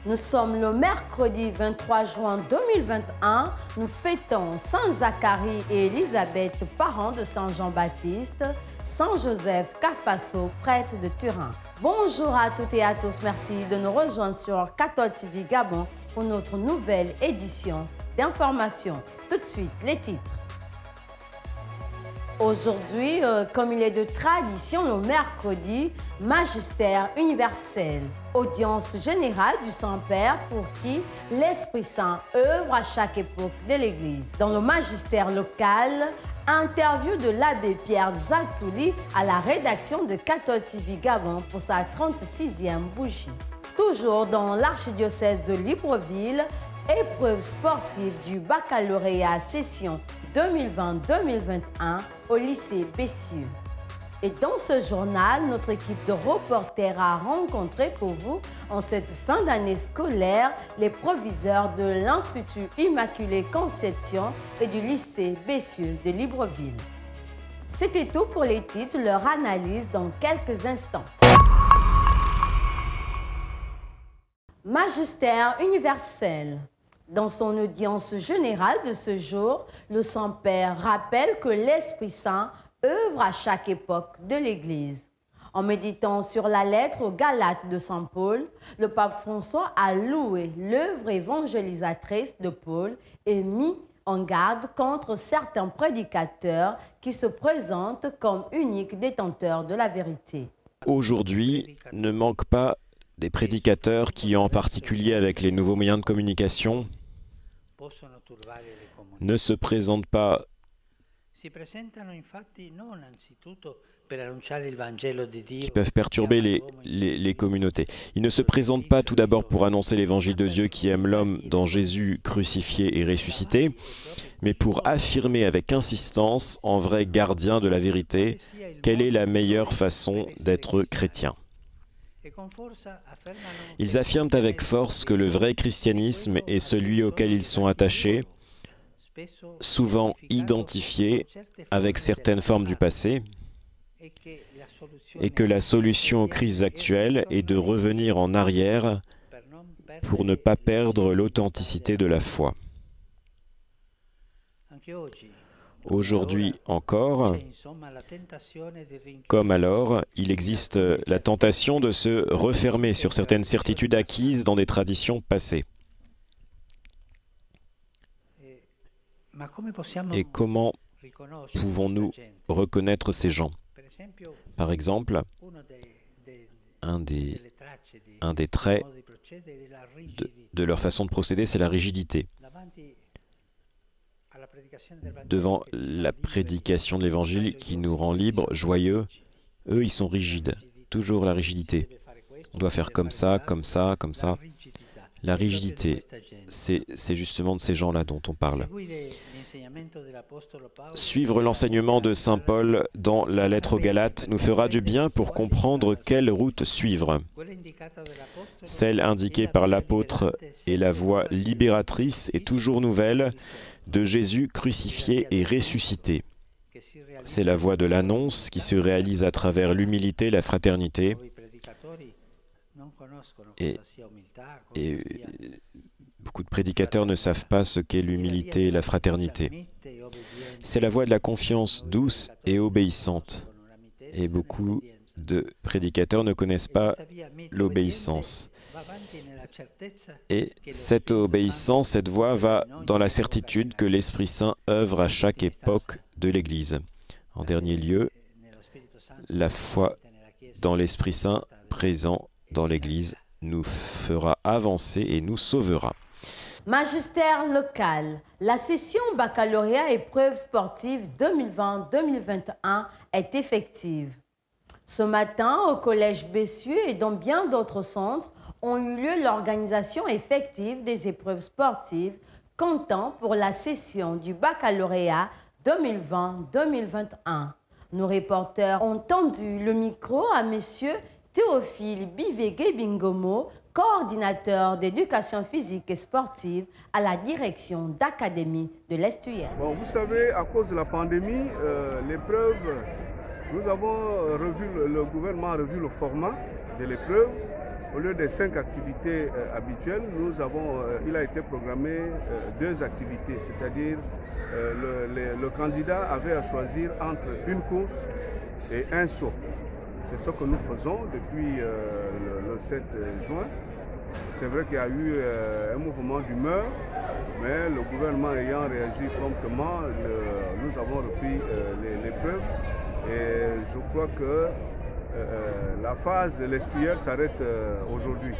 Nous sommes le mercredi 23 juin 2021. Nous fêtons Saint Zacharie et Élisabeth, parents de Saint Jean-Baptiste, Saint Joseph Cafasso, prêtre de Turin. Bonjour à toutes et à tous. Merci de nous rejoindre sur Cathol TV Gabon pour notre nouvelle édition d'information. Tout de suite, les titres. Aujourd'hui, comme il est de tradition, le mercredi, Magistère universel, audience générale du Saint-Père pour qui l'Esprit Saint œuvre à chaque époque de l'Église. Dans le magistère local, interview de l'abbé Pierre Zatouli à la rédaction de Cathol TV Gabon pour sa 36e bougie. Toujours dans l'archidiocèse de Libreville, épreuve sportive du baccalauréat session 2020-2021 au lycée Bessieux. Et dans ce journal, notre équipe de reporters a rencontré pour vous, en cette fin d'année scolaire, les proviseurs de l'Institut Immaculée Conception et du lycée Bessieux de Libreville. C'était tout pour les titres, leur analyse dans quelques instants. Magistère universel. Dans son audience générale de ce jour, le Saint-Père rappelle que l'Esprit Saint œuvre à chaque époque de l'Église. En méditant sur la lettre aux Galates de Saint Paul, le pape François a loué l'œuvre évangélisatrice de Paul et mis en garde contre certains prédicateurs qui se présentent comme uniques détenteurs de la vérité. Aujourd'hui, ne manque pas des prédicateurs qui, en particulier avec les nouveaux moyens de communication, ne se présentent pas qui peuvent perturber les communautés. Ils ne se présentent pas tout d'abord pour annoncer l'évangile de Dieu qui aime l'homme dans Jésus crucifié et ressuscité, mais pour affirmer avec insistance, en vrai gardien de la vérité, quelle est la meilleure façon d'être chrétien. Ils affirment avec force que le vrai christianisme est celui auquel ils sont attachés, souvent identifié avec certaines formes du passé, et que la solution aux crises actuelles est de revenir en arrière pour ne pas perdre l'authenticité de la foi. Aujourd'hui encore, comme alors, il existe la tentation de se refermer sur certaines certitudes acquises dans des traditions passées. Et comment pouvons-nous reconnaître ces gens? Par exemple, un des traits de leur façon de procéder, c'est la rigidité. Devant la prédication de l'Évangile qui nous rend libres, joyeux, eux, ils sont rigides. Toujours la rigidité. On doit faire comme ça, comme ça, comme ça. La rigidité, c'est justement de ces gens-là dont on parle. Suivre l'enseignement de saint Paul dans la lettre aux Galates nous fera du bien pour comprendre quelle route suivre. Celle indiquée par l'apôtre est la voie libératrice et toujours nouvelle de Jésus crucifié et ressuscité. C'est la voie de l'annonce qui se réalise à travers l'humilité et la fraternité. Et beaucoup de prédicateurs ne savent pas ce qu'est l'humilité et la fraternité. C'est la voie de la confiance douce et obéissante. Et beaucoup de prédicateurs ne connaissent pas l'obéissance. Et cette obéissance, cette voie va dans la certitude que l'Esprit Saint œuvre à chaque époque de l'Église. En dernier lieu, la foi dans l'Esprit Saint présent dans l'Église nous fera avancer et nous sauvera. Magistère local. La session baccalauréat épreuve sportive 2020-2021 est effective. Ce matin, au collège Bessieux et dans bien d'autres centres, ont eu lieu l'organisation effective des épreuves sportives comptant pour la session du baccalauréat 2020-2021. Nos reporters ont tendu le micro à M. Théophile Bivégué-Bingomo, coordinateur d'éducation physique et sportive à la direction d'académie de l'Estuaire. Bon, vous savez, à cause de la pandémie, l'épreuve, nous avons revu, le gouvernement a revu le format de l'épreuve Au lieu des 5 activités habituelles, il a été programmé 2 activités, c'est-à-dire le candidat avait à choisir entre une course et un saut. C'est ce que nous faisons depuis le 7 juin. C'est vrai qu'il y a eu un mouvement d'humeur, mais le gouvernement ayant réagi promptement, nous avons repris l'épreuve et je crois que la phase de l'estuaire s'arrête aujourd'hui.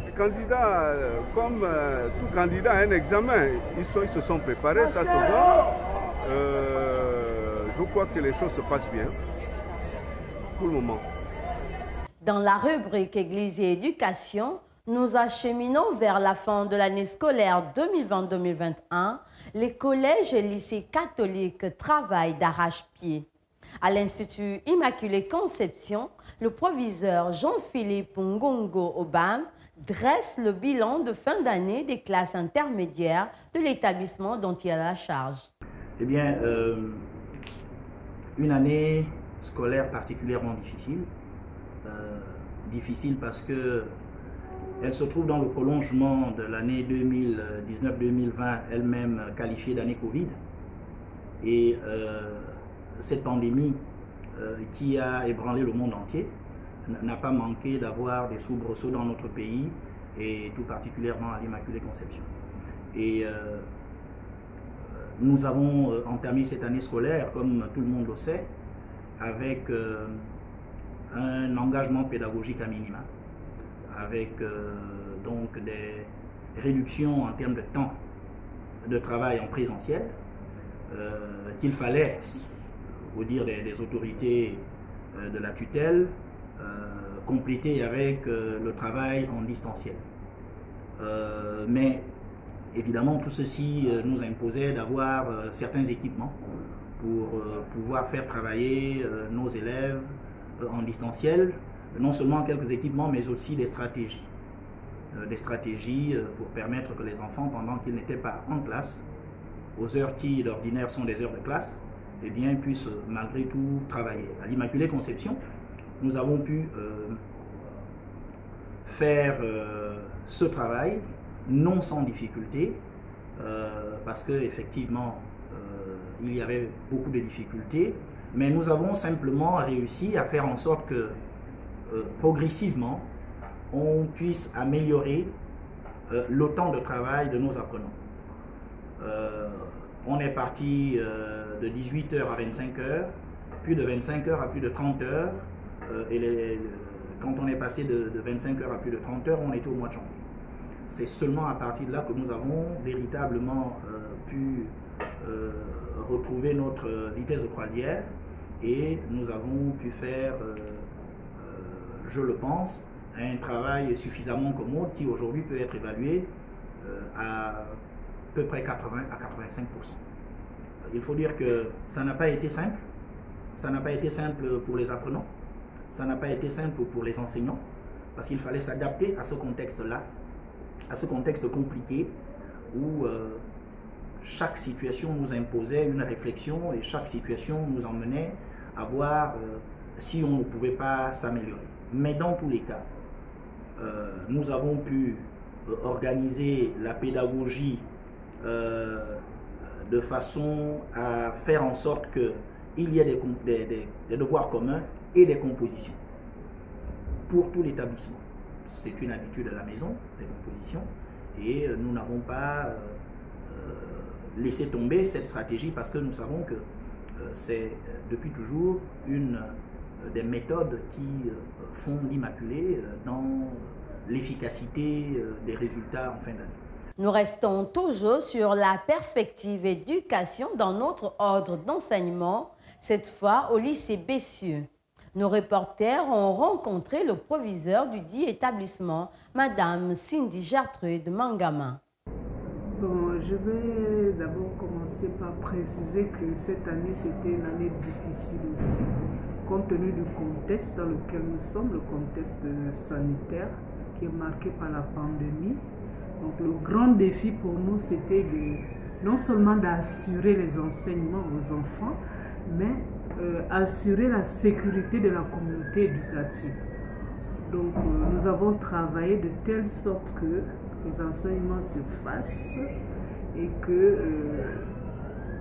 Les candidats, comme tout candidat à un examen, ils se sont préparés, ça se voit. Je crois que les choses se passent bien pour le moment. Dans la rubrique Église et éducation, nous acheminons vers la fin de l'année scolaire 2020-2021. Les collèges et lycées catholiques travaillent d'arrache-pied. À l'Institut Immaculée Conception, le proviseur Jean-Philippe Ngongo Obam dresse le bilan de fin d'année des classes intermédiaires de l'établissement dont il a la charge. Eh bien, une année scolaire particulièrement difficile. Difficile parce que elle se trouve dans le prolongement de l'année 2019-2020, elle-même qualifiée d'année Covid. Et cette pandémie qui a ébranlé le monde entier n'a pas manqué d'avoir des soubresauts dans notre pays et tout particulièrement à l'Immaculée Conception. Et nous avons entamé cette année scolaire, comme tout le monde le sait, avec un engagement pédagogique à minima, avec donc des réductions en termes de temps de travail en présentiel qu'il fallait, au dire des autorités de la tutelle, compléter avec le travail en distanciel. Mais évidemment, tout ceci nous imposait d'avoir certains équipements pour pouvoir faire travailler nos élèves en distanciel, non seulement quelques équipements, mais aussi des stratégies. Des stratégies pour permettre que les enfants, pendant qu'ils n'étaient pas en classe, aux heures qui d'ordinaire sont des heures de classe, eh bien, puissent malgré tout travailler. À l'Immaculée Conception, nous avons pu faire ce travail, non sans difficulté, parce qu'effectivement, il y avait beaucoup de difficultés, mais nous avons simplement réussi à faire en sorte que progressivement, on puisse améliorer le temps de travail de nos apprenants. On est parti de 18h à 25h, puis de 25h à plus de 30h, et quand on est passé de 25h à plus de 30h, on était au mois de janvier. C'est seulement à partir de là que nous avons véritablement pu retrouver notre vitesse de croisière et nous avons pu faire, je le pense, un travail suffisamment commode qui aujourd'hui peut être évalué à peu près 80 à 85%. Il faut dire que ça n'a pas été simple. Ça n'a pas été simple pour les apprenants. Ça n'a pas été simple pour les enseignants parce qu'il fallait s'adapter à ce contexte-là, à ce contexte compliqué où chaque situation nous imposait une réflexion et chaque situation nous emmenait à voir si on ne pouvait pas s'améliorer. Mais dans tous les cas, nous avons pu organiser la pédagogie de façon à faire en sorte qu'il y ait des devoirs communs et des compositions pour tout l'établissement. C'est une habitude à la maison, les compositions, et nous n'avons pas laissé tomber cette stratégie parce que nous savons que c'est depuis toujours une des méthodes qui font l'Immaculée dans l'efficacité des résultats en fin d'année. Nous restons toujours sur la perspective éducation dans notre ordre d'enseignement, cette fois au lycée Bessieux. Nos reporters ont rencontré le proviseur du dit établissement, Madame Cindy Gertrude Mangama. Bon, je vais d'abord commencer par préciser que cette année, c'était une année difficile aussi, compte tenu du contexte dans lequel nous sommes, le contexte sanitaire qui est marqué par la pandémie. Donc le grand défi pour nous, c'était non seulement d'assurer les enseignements aux enfants, mais assurer la sécurité de la communauté éducative. Donc nous avons travaillé de telle sorte que les enseignements se fassent et que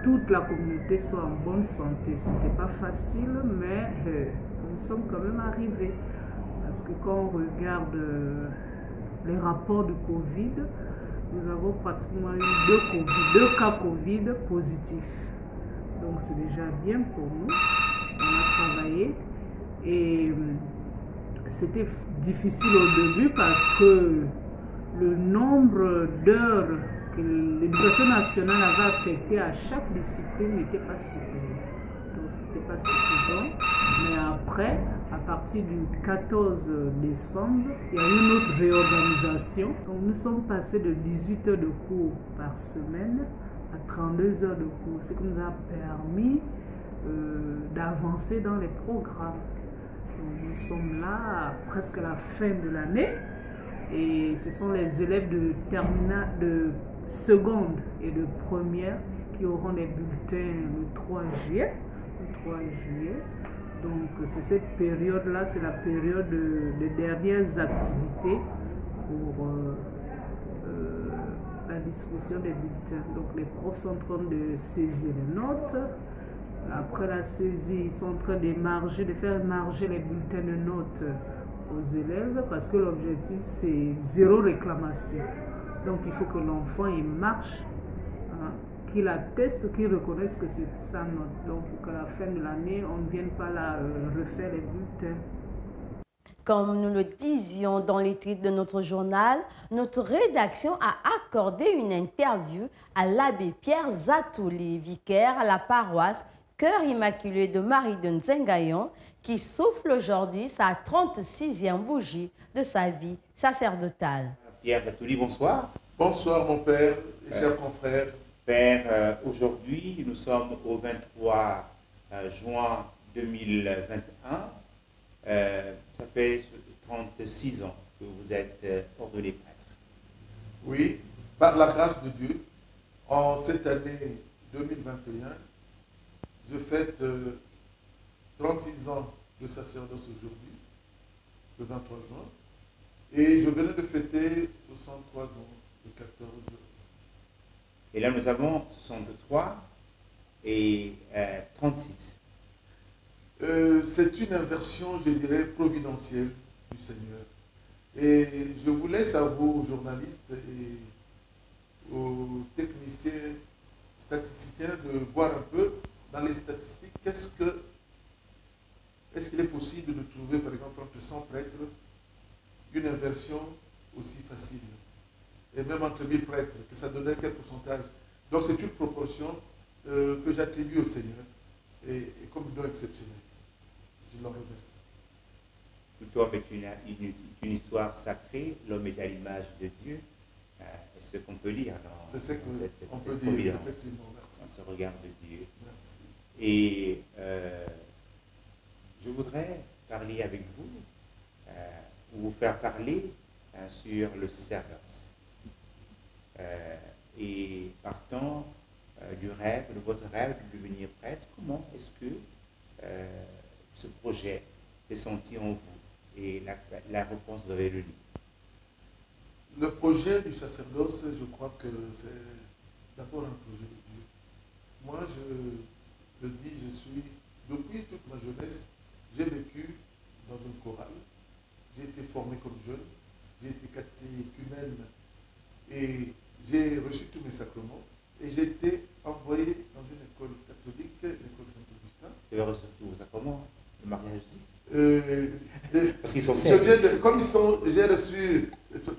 toute la communauté soit en bonne santé. Ce n'était pas facile, mais nous sommes quand même arrivés. Parce que quand on regarde les rapports de Covid, nous avons pratiquement eu deux cas Covid positifs. Donc c'est déjà bien pour nous. On a travaillé et c'était difficile au début parce que le nombre d'heures que l'éducation nationale avait affecté à chaque discipline n'était pas suffisant. Donc c'était pas suffisant. Mais après, à partir du 14 décembre, il y a eu une autre réorganisation. Donc nous sommes passés de 18 heures de cours par semaine à 32 heures de cours, ce qui nous a permis d'avancer dans les programmes. Donc, nous sommes là presque à la fin de l'année et ce sont les élèves de terminale, de seconde et de première qui auront les bulletins le 3 juillet. Le 3 juillet. Donc c'est cette période-là, c'est la période des dernières activités pour la distribution des bulletins. Donc les profs sont en train de saisir les notes. Après la saisie, ils sont en train de faire émarger les bulletins de notes aux élèves parce que l'objectif c'est 0 réclamation. Donc il faut que l'enfant il marche, hein, qu'il atteste, qu'il reconnaisse que c'est sa note. Donc pour qu'à la fin de l'année, on ne vienne pas là refaire les bulletins. Comme nous le disions dans les titres de notre journal, notre rédaction a accordé une interview à l'abbé Pierre Zatouli, vicaire à la paroisse Cœur Immaculé de Marie de Nzengayon, qui souffle aujourd'hui sa 36e bougie de sa vie sacerdotale. Pierre Zatouli, bonsoir. Bonsoir mon père et chers confrères. Père, aujourd'hui nous sommes au 23 juin 2021. Ça fait 36 ans que vous êtes ordonné prêtre. Oui, par la grâce de Dieu, en cette année 2021, je fête 36 ans de sacerdoce aujourd'hui, le 23 juin, et je venais de fêter 63 ans, le 14 juin. Et là nous avons 63 et 36. C'est une inversion, je dirais, providentielle du Seigneur. Et je vous laisse à vous, journalistes et aux techniciens, statisticiens, de voir un peu dans les statistiques est-ce qu'il est possible de trouver, par exemple, entre 100 prêtres, une inversion aussi facile. Et même entre 1000 prêtres, que ça donnerait quel pourcentage. Donc c'est une proportion que j'attribue au Seigneur et comme don exceptionnel. Je l'en remercie. L'homme est une histoire sacrée, l'homme est à l'image de Dieu. C'est ce qu'on peut lire dans cette providence, effectivement. Merci. dans ce regard de Dieu. Merci. Et je voudrais parler avec vous faire parler sur le sacerdoce. Et partant du rêve, de votre rêve de devenir prêtre, comment est-ce que ce projet s'est senti en vous? Et la réponse, vous avez le livre. Le projet du sacerdoce, je crois que c'est d'abord un projet de Dieu. Moi, je le dis, depuis toute ma jeunesse, j'ai vécu dans une chorale. J'ai été formé comme jeune, j'ai été catéchumène et j'ai reçu tous mes sacrements. Et j'ai été envoyé dans une école catholique, l'école Saint-Augustin. Vous avez reçu tous vos sacrements, le mariage aussi. Parce qu'ils sont sept. J'ai reçu,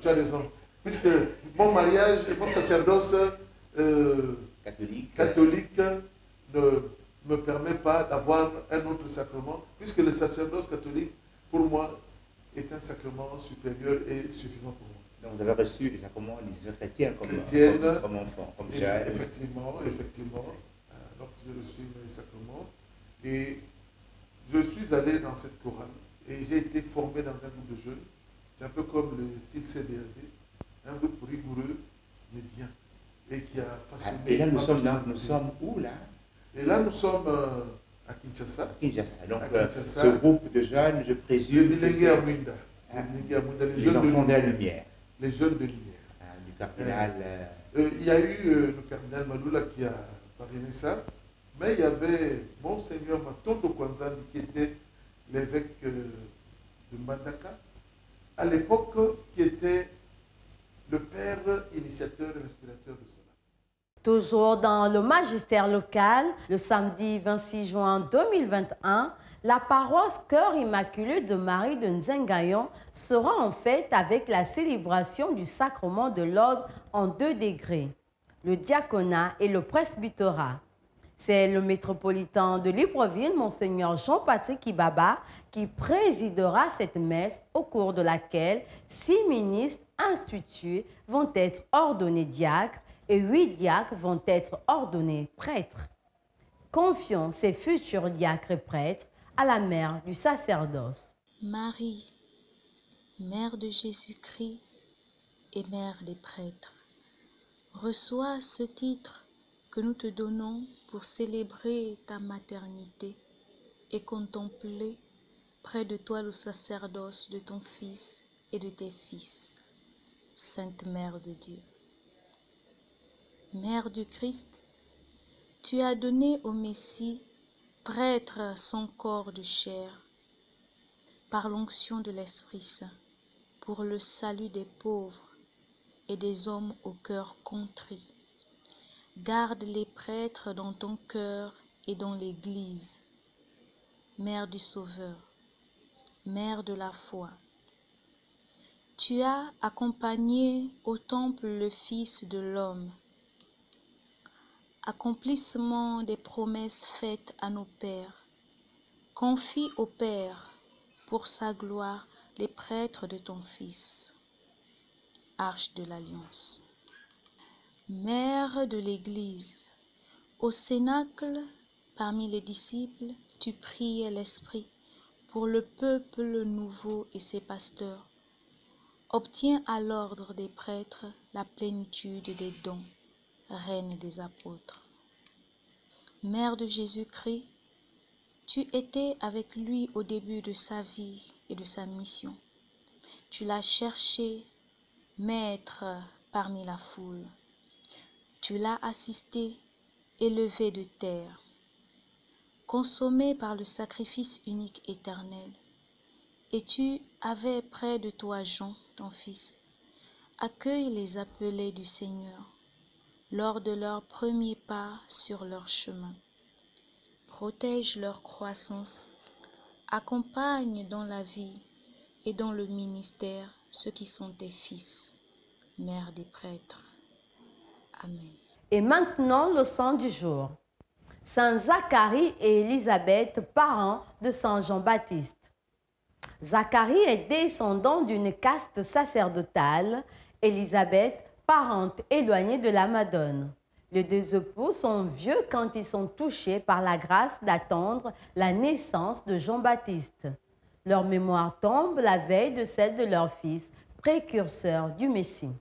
tu as raison, puisque mon mariage, mon sacerdoce catholique ne me permet pas d'avoir un autre sacrement, puisque le sacerdoce catholique, pour moi, est un sacrement supérieur et suffisant pour moi. Donc vous avez reçu les sacrements, les chrétiens comme enfant, comme jeune. Effectivement. Donc j'ai reçu mes sacrements et je suis allé dans cette chorale et j'ai été formé dans un groupe de jeunes. C'est un peu comme le style CBAD, un groupe rigoureux mais bien et qui a façonné. Et là nous sommes où là? Et là nous sommes à Kinshasa. Donc ce groupe de jeunes, je présume. Le Bilingue Amwinda. Les enfants de la lumière. Les jeunes de lumière. Du cardinal. Il y a eu le cardinal Maloula qui a parrainé ça, mais il y avait Monseigneur Matondo Kwanzani qui était l'évêque de Mbandaka, à l'époque qui était le père initiateur et l'inspirateur de cela. Toujours dans le magistère local, le samedi 26 juin 2021, la paroisse Cœur Immaculé de Marie de Nzengayon sera en fête avec la célébration du sacrement de l'ordre en 2 degrés, le diaconat et le presbytérat. C'est le métropolitain de Libreville, Monseigneur Jean-Patrick Ibaba, qui présidera cette messe au cours de laquelle 6 ministres institués vont être ordonnés diacres et 8 diacres vont être ordonnés prêtres. Confions ces futurs diacres et prêtres à la mère du sacerdoce. Marie, mère de Jésus-Christ et mère des prêtres, reçois ce titre que nous te donnons pour célébrer ta maternité et contempler près de toi le sacerdoce de ton Fils et de tes fils. Sainte Mère de Dieu. Mère du Christ, tu as donné au Messie, prêtre, son corps de chair, par l'onction de l'Esprit Saint, pour le salut des pauvres et des hommes au cœur contrit. Garde les prêtres dans ton cœur et dans l'Église. Mère du Sauveur, Mère de la foi, tu as accompagné au temple le Fils de l'homme, accomplissement des promesses faites à nos pères. Confie au Père, pour sa gloire, les prêtres de ton Fils. Arche de l'Alliance. Mère de l'Église, au cénacle, parmi les disciples, tu priais l'Esprit pour le peuple nouveau et ses pasteurs. Obtiens à l'ordre des prêtres la plénitude des dons, Reine des apôtres. Mère de Jésus-Christ, tu étais avec lui au début de sa vie et de sa mission. Tu l'as cherché, maître parmi la foule. Tu l'as assisté, élevé de terre. Consommé par le sacrifice unique éternel, et tu avais près de toi Jean, ton fils. Accueille les appelés du Seigneur lors de leur premier pas sur leur chemin. Protège leur croissance, accompagne dans la vie et dans le ministère ceux qui sont tes fils, Mère des prêtres. Amen. Et maintenant, le saint du jour. Saint Zacharie et Élisabeth, parents de Saint Jean-Baptiste. Zacharie est descendant d'une caste sacerdotale, Élisabeth, parente éloignée de la Madone. Les 2 époux sont vieux quand ils sont touchés par la grâce d'attendre la naissance de Jean-Baptiste. Leur mémoire tombe la veille de celle de leur fils, précurseur du Messie.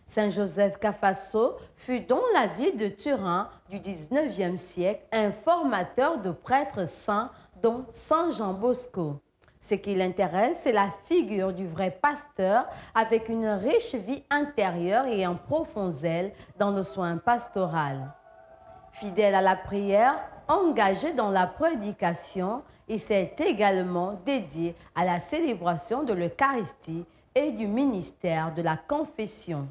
Saint Joseph Cafasso fut dans la ville de Turin du 19e siècle un formateur de prêtres saints, dont Saint Jean Bosco. Ce qui l'intéresse, c'est la figure du vrai pasteur avec une riche vie intérieure et un profond zèle dans le soin pastoral. Fidèle à la prière, engagé dans la prédication, il s'est également dédié à la célébration de l'Eucharistie et du ministère de la confession.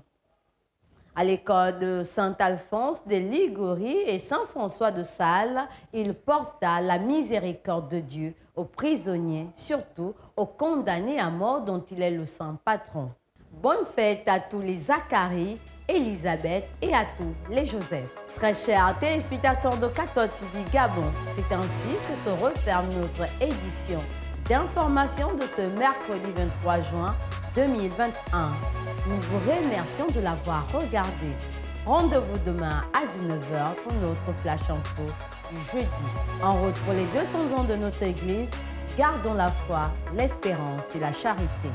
À l'école de Saint-Alphonse de Liguori et Saint-François de Sales, il porta la miséricorde de Dieu aux prisonniers, surtout aux condamnés à mort dont il est le saint patron. Bonne fête à tous les Zacharie, Élisabeth et à tous les Joseph. Très chers téléspectateurs de Cathode TV Gabon, c'est ainsi que se referme notre édition d'information de ce mercredi 23 juin 2021. Nous vous remercions de l'avoir regardé. Rendez-vous demain à 19h pour notre Flash Info du jeudi. En route pour les 200 ans de notre Église, gardons la foi, l'espérance et la charité.